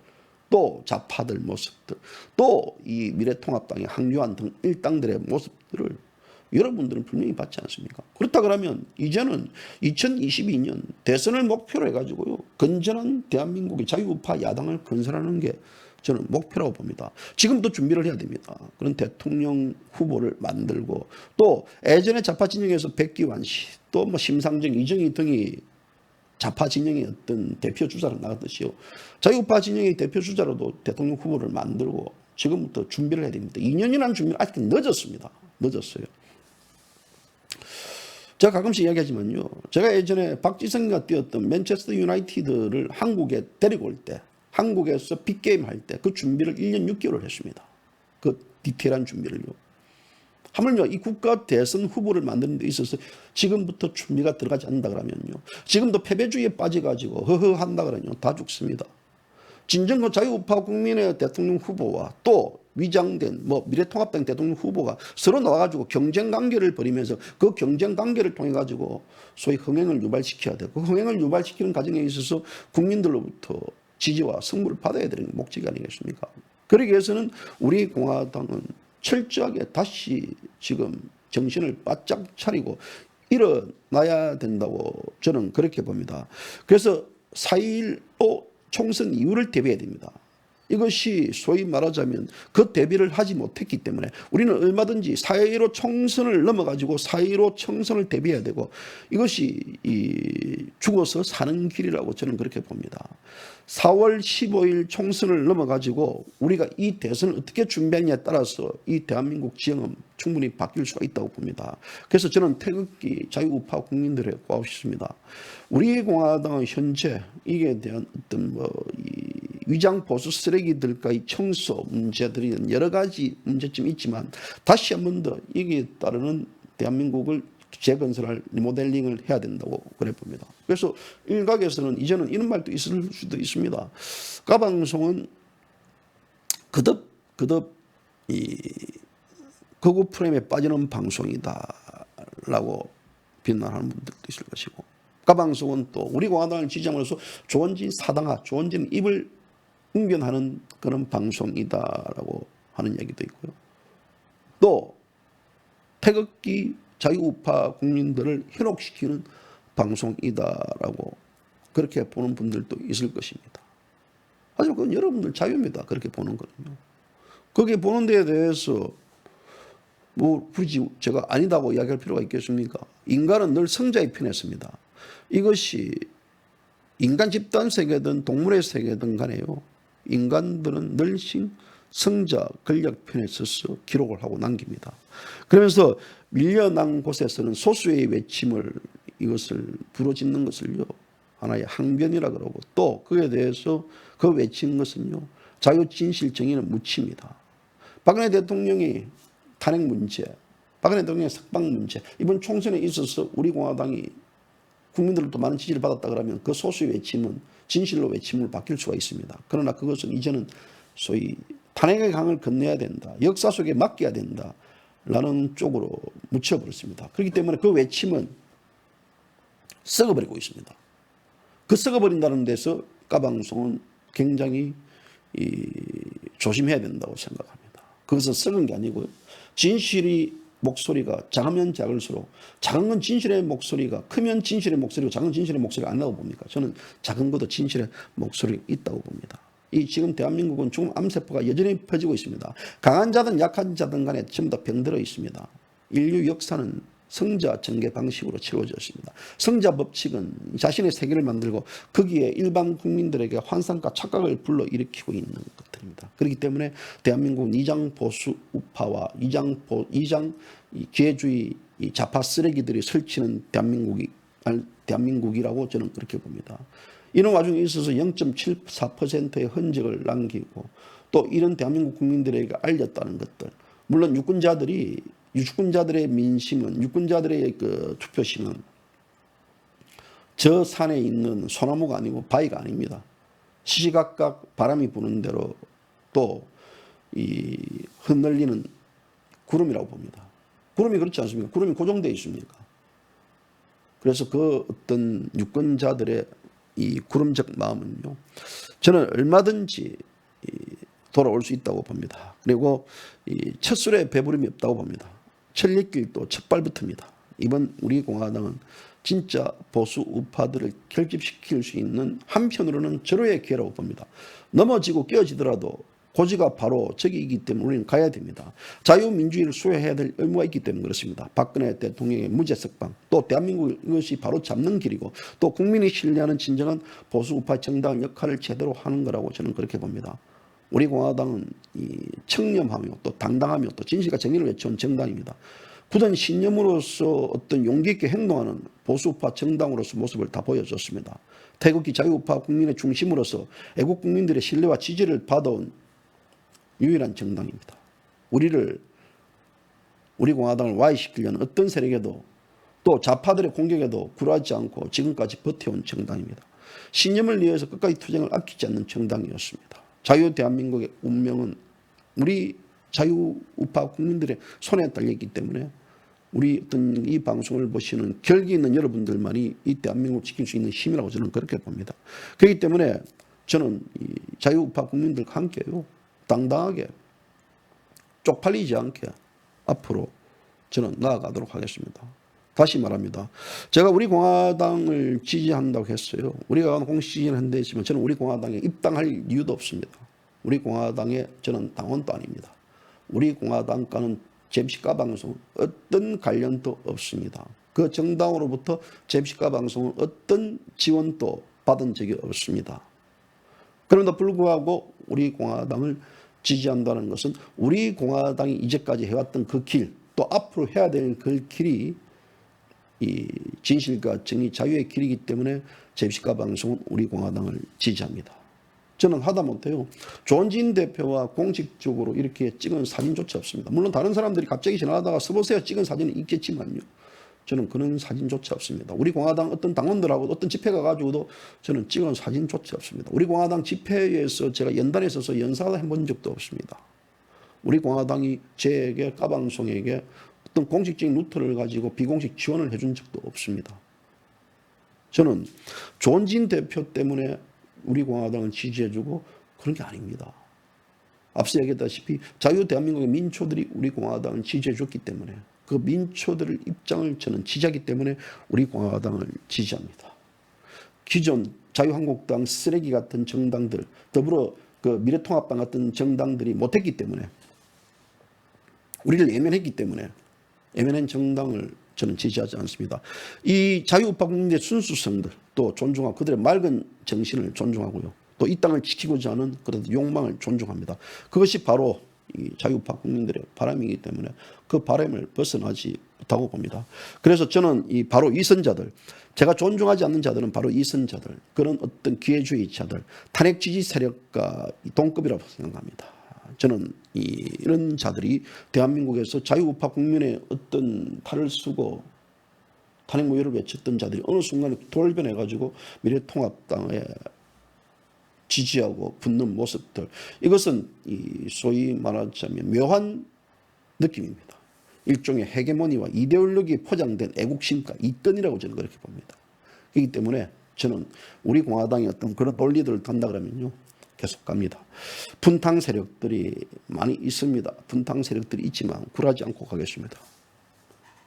또 좌파들 모습들 또 이 미래통합당의 황교안 등 일당들의 모습들을 여러분들은 분명히 봤지 않습니까? 그렇다 그러면 이제는 2022년 대선을 목표로 해가지고요. 건전한 대한민국의 자유우파 야당을 건설하는 게 저는 목표라고 봅니다. 지금도 준비를 해야 됩니다. 그런 대통령 후보를 만들고 또 예전에 좌파 진영에서 백기환 씨 또 뭐 심상정, 이정희 등이 좌파 진영의 어떤 대표 주자로 나갔듯이요. 자유우파 진영의 대표 주자로도 대통령 후보를 만들고 지금부터 준비를 해야 됩니다. 2년이라는 준비는 아직 늦었습니다. 늦었어요. 제가 가끔씩 이야기하지만요. 제가 예전에 박지성이가 뛰었던 맨체스터 유나이티드를 한국에 데리고 올 때 한국에서 빅게임 할 때 그 준비를 1년 6개월을 했습니다. 그 디테일한 준비를요. 하물며 이 국가 대선 후보를 만드는 데 있어서 지금부터 준비가 들어가지 않는다 그러면요. 지금도 패배주의에 빠져가지고 허허한다 그러면요. 다 죽습니다. 진정 그 자유우파 국민의 대통령 후보와 또 위장된 미래통합당 대통령 후보가 서로 나와가지고 경쟁 관계를 벌이면서 그 경쟁 관계를 통해 가지고 소위 흥행을 유발시켜야 되고 그 흥행을 유발시키는 과정에 있어서 국민들로부터 지지와 승부를 받아야 되는 게 목적이 아니겠습니까? 그러기 위해서는 우리 공화당은 철저하게 다시 지금 정신을 바짝 차리고 일어나야 된다고 저는 그렇게 봅니다. 그래서 4.15 총선 이후를 대비해야 됩니다. 이것이 소위 말하자면 그 대비를 하지 못했기 때문에 우리는 얼마든지 4.15 총선을 넘어가지고 4.15 총선을 대비해야 되고 이것이 죽어서 사는 길이라고 저는 그렇게 봅니다. 4월 15일 총선을 넘어가지고 우리가 이 대선을 어떻게 준비하느냐에 따라서 이 대한민국 지형은 충분히 바뀔 수가 있다고 봅니다. 그래서 저는 태극기 자유우파 국민들에 구하고 싶습니다. 우리 공화당은 현재 이에 대한 어떤 위장 보수 쓰레기들과의 청소 문제들이 여러 가지 문제점이 있지만 다시 한 번 더 이게 따르는 대한민국을 재건설할 리모델링을 해야 된다고 그래 봅니다. 그래서 일각에서는 이제는 이런 말도 있을 수도 있습니다. 까방송은 그덕 이 거구 프레임에 빠지는 방송이다라고 비난하는 분들도 있을 것이고 까방송은 또 우리 공화당을 지지함으로써 조원진 사당화, 조원진 입을 웅변하는 그런 방송이다라고 하는 얘기도 있고요. 또 태극기 자유우파 국민들을 현혹시키는 방송이다라고 그렇게 보는 분들도 있을 것입니다. 하지만 그건 여러분들 자유입니다. 그렇게 보는 거는요. 거기에 보는 데에 대해서 굳이 제가 아니다고 이야기할 필요가 있겠습니까? 인간은 늘 성자의 편에 섭니다. 이것이 인간 집단 세계든 동물의 세계든 간에요. 인간들은 늘씩 성자 권력 편에 서서 기록을 하고 남깁니다. 그러면서 밀려난 곳에서는 소수의 외침을 이것을 부러짓는 것을요. 하나의 항변이라 그러고 또 그에 대해서 그 외치는 것은요. 자유진실 정의는 묻힙니다. 박근혜 대통령이 탄핵 문제, 박근혜 대통령의 석방 문제 이번 총선에 있어서 우리 공화당이 국민들로부터 많은 지지를 받았다 그러면 그 소수의 외침은 진실로 외침을 바뀔 수가 있습니다. 그러나 그것은 이제는 소위 탄핵의 강을 건너야 된다. 역사 속에 맡겨야 된다. 라는 쪽으로 묻혀버렸습니다. 그렇기 때문에 그 외침은 썩어버리고 있습니다. 그 썩어버린다는 데서 까방송은 굉장히 조심해야 된다고 생각합니다. 그것은 썩은 게 아니고요. 진실이 목소리가 작으면 작을수록 작은 건 진실의 목소리가 크면 진실의 목소리고 작은 진실의 목소리가 안 나고 봅니까? 저는 작은 것도 진실의 목소리가 있다고 봅니다. 이 지금 대한민국은 죽음 암세포가 여전히 퍼지고 있습니다. 강한 자든 약한 자든 간에 전부 다 병들어 있습니다. 인류 역사는 성자 전개 방식으로 채워졌습니다. 성자 법칙은 자신의 세계를 만들고 거기에 일반 국민들에게 환상과 착각을 불러일으키고 있는 것들입니다. 그렇기 때문에 대한민국은 이장 보수 우파와 이장 기회주의 좌파 쓰레기들이 설치는 대한민국이라고 저는 그렇게 봅니다. 이런 와중에 있어서 0.74%의 흔적을 남기고 또 이런 대한민국 국민들에게 알렸다는 것들. 물론 유권자들의 민심은, 유권자들의 그 투표심은 저 산에 있는 소나무가 아니고 바위가 아닙니다. 시시각각 바람이 부는 대로 또 이 흩날리는 구름이라고 봅니다. 구름이 그렇지 않습니까? 구름이 고정되어 있습니까? 그래서 그 어떤 유권자들의 이 구름적 마음은요, 저는 얼마든지 돌아올 수 있다고 봅니다. 그리고 이 첫술에 배부름이 없다고 봅니다. 천리길도 첫 발부터입니다. 이번 우리 공화당은 진짜 보수 우파들을 결집시킬 수 있는 한편으로는 절호의 기회라고 봅니다. 넘어지고 깨어지더라도 고지가 바로 저기이기 때문에 우리는 가야 됩니다. 자유민주주의를 수호해야 될 의무가 있기 때문에 그렇습니다. 박근혜 대통령의 무죄 석방, 또 대한민국 이것이 바로 잡는 길이고 또 국민이 신뢰하는 진정한 보수 우파 정당 역할을 제대로 하는 거라고 저는 그렇게 봅니다. 우리 공화당은 이 청렴하며 또 당당하며 또 진실과 정의를 외쳐온 정당입니다. 굳은 신념으로서 어떤 용기 있게 행동하는 보수우파 정당으로서 모습을 다 보여줬습니다. 태극기 자유우파 국민의 중심으로서 애국 국민들의 신뢰와 지지를 받아온 유일한 정당입니다. 우리 공화당을 와해시키려는 어떤 세력에도 또 좌파들의 공격에도 굴하지 않고 지금까지 버텨온 정당입니다. 신념을 위해서 끝까지 투쟁을 아끼지 않는 정당이었습니다. 자유 대한민국의 운명은 우리 자유우파 국민들의 손에 달려있기 때문에 우리 어떤 이 방송을 보시는 결기 있는 여러분들만이 이 대한민국을 지킬 수 있는 힘이라고 저는 그렇게 봅니다. 그렇기 때문에 저는 이 자유우파 국민들과 함께요, 당당하게 쪽팔리지 않게 앞으로 저는 나아가도록 하겠습니다. 다시 말합니다. 제가 우리 공화당을 지지한다고 했어요. 우리가 공식 지지는 한 데 있지만 저는 우리 공화당에 입당할 이유도 없습니다. 우리 공화당에 저는 당원도 아닙니다. 우리 공화당과는 잼시가 방송 어떤 관련도 없습니다. 그 정당으로부터 잼시가 방송은 어떤 지원도 받은 적이 없습니다. 그럼에도 불구하고 우리 공화당을 지지한다는 것은 우리 공화당이 이제까지 해왔던 그 길, 또 앞으로 해야 될 그 길이 이 진실과 정의, 자유의 길이기 때문에 잼시가 방송은 우리 공화당을 지지합니다. 저는 하다못해요, 조원진 대표와 공식적으로 이렇게 찍은 사진조차 없습니다. 물론 다른 사람들이 갑자기 지나가다가 써보세요 찍은 사진은 있겠지만요, 저는 그런 사진조차 없습니다. 우리 공화당 어떤 당원들하고 어떤 집회 가가지고도 저는 찍은 사진조차 없습니다. 우리 공화당 집회에서 제가 연단에 서서 연사를 해본 적도 없습니다. 우리 공화당이 제에게, 까방송에게 어떤 공식적인 루트를 가지고 비공식 지원을 해준 적도 없습니다. 저는 조원진 대표 때문에 우리 공화당을 지지해주고 그런 게 아닙니다. 앞서 얘기했다시피 자유 대한민국의 민초들이 우리 공화당을 지지해줬기 때문에 그 민초들의 입장을 저는 지지하기 때문에 우리 공화당을 지지합니다. 기존 자유한국당 쓰레기 같은 정당들, 더불어 그 미래통합당 같은 정당들이 못했기 때문에, 우리를 외면했기 때문에 외면한 정당을 저는 지지하지 않습니다. 이 자유우파 국민의 순수성들 또 존중하고 그들의 맑은 정신을 존중하고요, 또 이 땅을 지키고자 하는 그런 욕망을 존중합니다. 그것이 바로 이 자유우파 국민들의 바람이기 때문에 그 바람을 벗어나지 못하고 봅니다. 그래서 저는 이 바로 이 선자들, 제가 존중하지 않는 자들은 바로 이 선자들, 그런 어떤 기회주의자들, 탄핵 지지 세력과 동급이라고 생각합니다. 저는 이런 자들이 대한민국에서 자유우파 국민의 어떤 탈을 쓰고 탄핵 무효를 외쳤던 자들이 어느 순간에 돌변해가지고 미래통합당에 지지하고 붙는 모습들, 이것은 이 소위 말하자면 묘한 느낌입니다. 일종의 헤게모니와 이데올로기에 포장된 애국심과 이권이라고 저는 그렇게 봅니다. 그렇기 때문에 저는 우리 공화당의 어떤 그런 논리들을 단다 그러면요, 계속 갑니다. 분탕 세력들이 많이 있습니다. 분탕 세력들이 있지만 굴하지 않고 가겠습니다.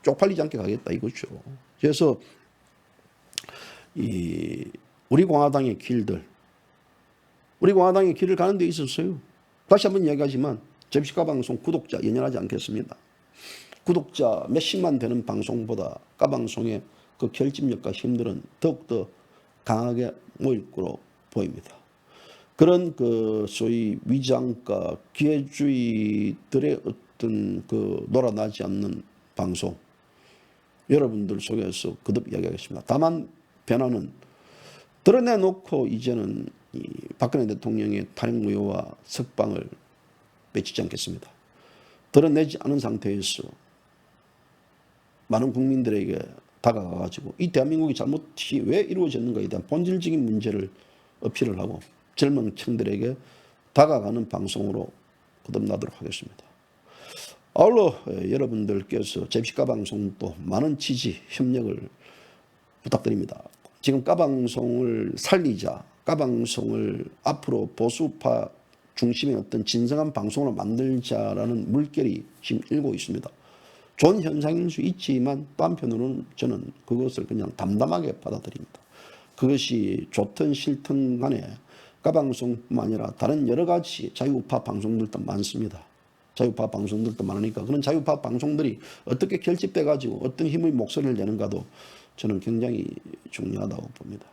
쪽팔리지 않게 가겠다 이거죠. 그래서 우리 공화당의 길들, 우리 공화당의 길을 가는 데 있었어요. 다시 한번 이야기하지만 잼시가 방송 구독자 연연하지 않겠습니다. 구독자 몇십만 되는 방송보다 까방송의 그 결집력과 힘들은 더욱더 강하게 모일 거로 보입니다. 그런 그 소위 위장과 기회주의들의 어떤 그 놀아나지 않는 방송 여러분들 속에서 거듭 이야기하겠습니다. 다만 변화는 드러내놓고 이제는 이 박근혜 대통령의 탄핵 무효와 석방을 외치지 않겠습니다. 드러내지 않은 상태에서 많은 국민들에게 다가가가지고 이 대한민국이 잘못이 왜 이루어졌는가에 대한 본질적인 문제를 어필을 하고 젊은 층들에게 다가가는 방송으로 거듭나도록 하겠습니다. 아울러 여러분들께서 제비시카 방송도 많은 지지, 협력을 부탁드립니다. 지금 까방송을 살리자, 까방송을 앞으로 보수파 중심의 어떤 진정한 방송으로 만들자라는 물결이 지금 일고 있습니다. 좋은 현상일 수 있지만 또 한편으로는 저는 그것을 그냥 담담하게 받아들입니다. 그것이 좋든 싫든 간에 까방송뿐만 아니라 다른 여러 가지 자유우파 방송들도 많습니다. 자유우파 방송들도 많으니까 그런 자유우파 방송들이 어떻게 결집돼 가지고 어떤 힘의 목소리를 내는가도 저는 굉장히 중요하다고 봅니다.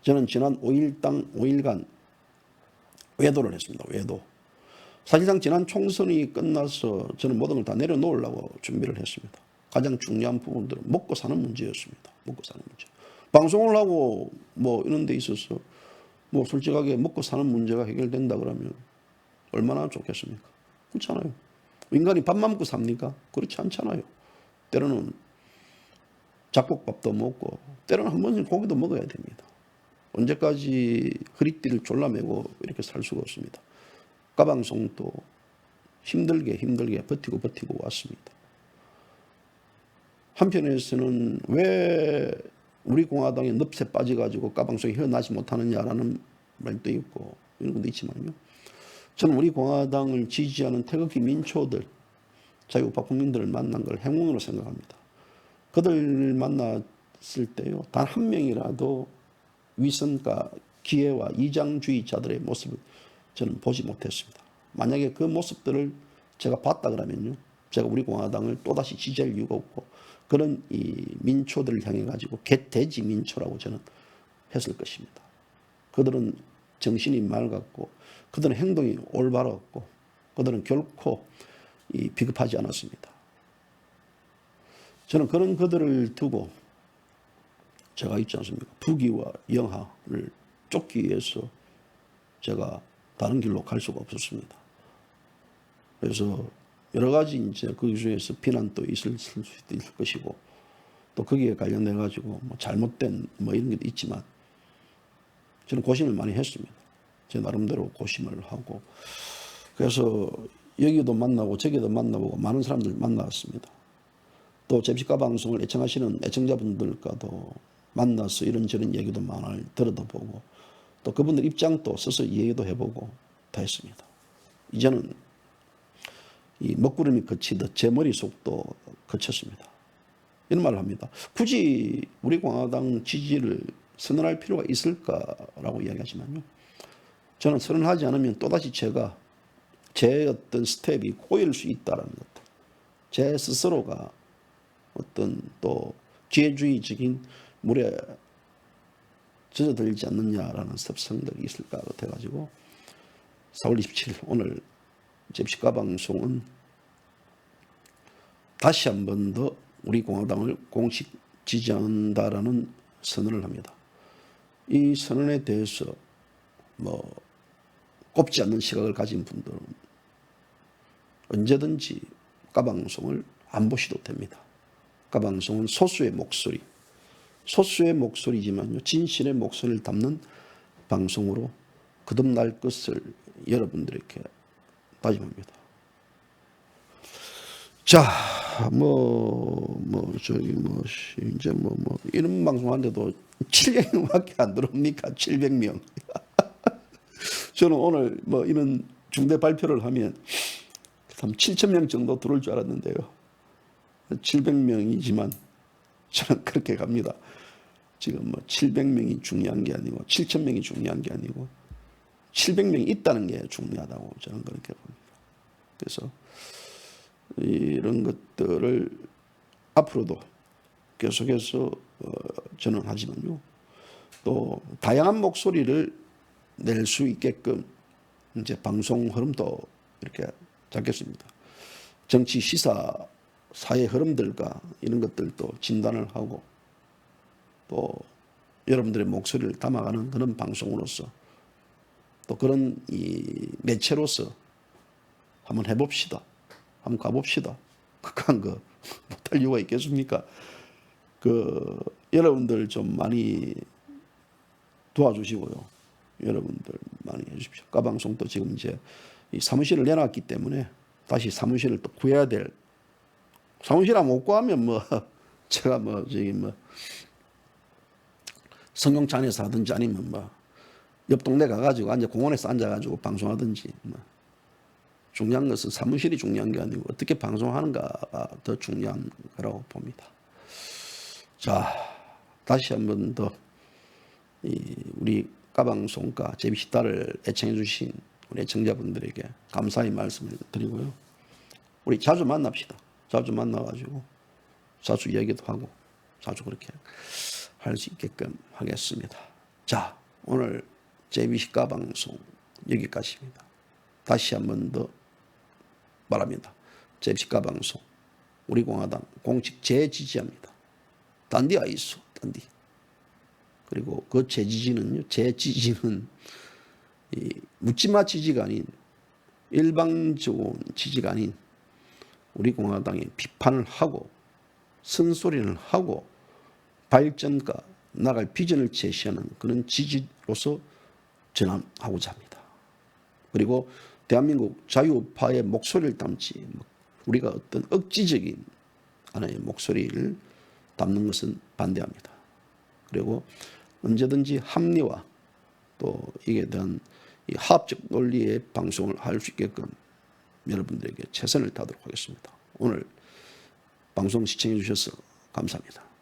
저는 지난 5일간 외도를 했습니다. 외도. 사실상 지난 총선이 끝나서 저는 모든 걸 다 내려놓으려고 준비를 했습니다. 가장 중요한 부분들은 먹고 사는 문제였습니다. 먹고 사는 문제. 방송을 하고 뭐 이런 데 있어서 뭐 솔직하게 먹고 사는 문제가 해결된다 그러면 얼마나 좋겠습니까? 그렇잖아요. 인간이 밥만 먹고 삽니까? 그렇지 않잖아요. 때로는 잡곡밥도 먹고 때로는 한 번씩 고기도 먹어야 됩니다. 언제까지 허리띠를 졸라매고 이렇게 살 수가 없습니다. 까방송도 힘들게 버티고 왔습니다. 한편에서는 왜 우리 공화당의 늪에 빠져가지고 까방송이 헤어나지 못하느냐라는 말도 있고 이런 것도 있지만요. 저는 우리 공화당을 지지하는 태극기 민초들, 자유우파 국민들을 만난 걸 행운으로 생각합니다. 그들을 만났을 때요, 단 한 명이라도 위선과 기회와 이장주의자들의 모습을 저는 보지 못했습니다. 만약에 그 모습들을 제가 봤다 그러면요, 제가 우리 공화당을 또다시 지지할 이유가 없고 그런 이 민초들을 향해 가지고 개돼지 민초라고 저는 했을 것입니다. 그들은 정신이 맑았고 그들은 행동이 올바랐고 그들은 결코 비겁하지 않았습니다. 저는 그런 그들을 두고 제가 있지 않습니까? 부귀와 영화를 쫓기 위해서 제가 다른 길로 갈 수가 없었습니다. 그래서 여러 가지 이제 그 중에서 비난도 있을 수도 있을 것이고 또 거기에 관련돼 가지고 뭐 잘못된 뭐 이런 게 있지만 저는 고심을 많이 했습니다. 제 나름대로 고심을 하고 그래서 여기도 만나고 저기도 만나보고 많은 사람들 만났습니다. 또 제비시카 방송을 애청하시는 애청자분들과도 만나서 이런저런 얘기도 많이 들어도 보고 또 그분들 입장도 서서 얘기도 해보고 다 했습니다. 이제는 이 먹구름이 그치듯 제 머릿속도 그쳤습니다. 이런 말을 합니다. 굳이 우리 공화당 지지를 선언할 필요가 있을까라고 이야기하지만요. 저는 선언하지 않으면 또다시 제가 제 어떤 스텝이 꼬일 수 있다는 것. 제 스스로가 어떤 또 기회주의적인 물에 젖어들지 않느냐라는 습성들이 있을까 같아가지고 4월 27일 오늘 제비시카 방송은 다시 한 번 더 우리 공화당을 공식 지지한다라는 선언을 합니다. 이 선언에 대해서 뭐 꼽지 않는 시각을 가진 분들은 언제든지 까방송을 안 보셔도 됩니다. 까방송은 소수의 목소리지만요, 진실의 목소리를 담는 방송으로 거듭날 것을 여러분들에게 다짐합니다. 자, 이제 이런 방송 하는데도 700명밖에 안 들어옵니까? 700명. 저는 오늘 이런 중대 발표를 하면 7,000명 정도 들어올 줄 알았는데요. 700명이지만 저는 그렇게 갑니다. 지금 700명이 중요한 게 아니고 7,000명이 중요한 게 아니고 700명이 있다는 게 중요하다고 저는 그렇게 봅니다. 그래서 이런 것들을 앞으로도 계속해서 전언하지만요. 또 다양한 목소리를 낼 수 있게끔 이제 방송 흐름도 이렇게 잡겠습니다. 정치, 시사, 사회 흐름들과 이런 것들도 진단을 하고 또 여러분들의 목소리를 담아가는 그런 방송으로서 또 그런 이 매체로서 한번 해봅시다. 한번 가봅시다. 극한 거 못할 이유가 있겠습니까? 여러분들 좀 많이 도와주시고요. 여러분들 많이 해주십시오. 까방송도 지금 이제 이 사무실을 내놨기 때문에 다시 사무실을 또 구해야 될, 사무실 못 구하면 뭐 제가 뭐 저기 뭐 성경찬에서 하든지 아니면 뭐 옆 동네 가가지고 공원에서 앉아가지고 방송하든지 뭐. 중요한 것은 사무실이 중요한 게 아니고 어떻게 방송하는가가 더 중요한 거라고 봅니다. 자, 다시 한 번 더 우리 까방송과 제비시다를 애청해 주신 우리 애청자분들에게 감사의 말씀을 드리고요. 우리 자주 만납시다. 자주 만나가지고 자주 얘기도 하고 자주 그렇게 할 수 있게끔 하겠습니다. 자, 오늘 제비시까 방송 여기까지입니다. 다시 한 번 더 말합니다. 제비시까 방송 우리 공화당 공식 재지지합니다. 딴디 아이소 딴디. 그리고 그 재지지는요, 재지지는 묻지마 지지가 아닌 일방적인 지지가 아닌 우리 공화당의 비판을 하고 쓴소리를 하고 발전과 나갈 비전을 제시하는 그런 지지로서 전환하고자 합니다. 그리고 대한민국 자유파의 목소리를 담지 우리가 어떤 억지적인 하나의 목소리를 담는 것은 반대합니다. 그리고 언제든지 합리화 또 이에 대한 이 화합적 논리의 방송을 할 수 있게끔 여러분들에게 최선을 다하도록 하겠습니다. 오늘 방송 시청해 주셔서 감사합니다.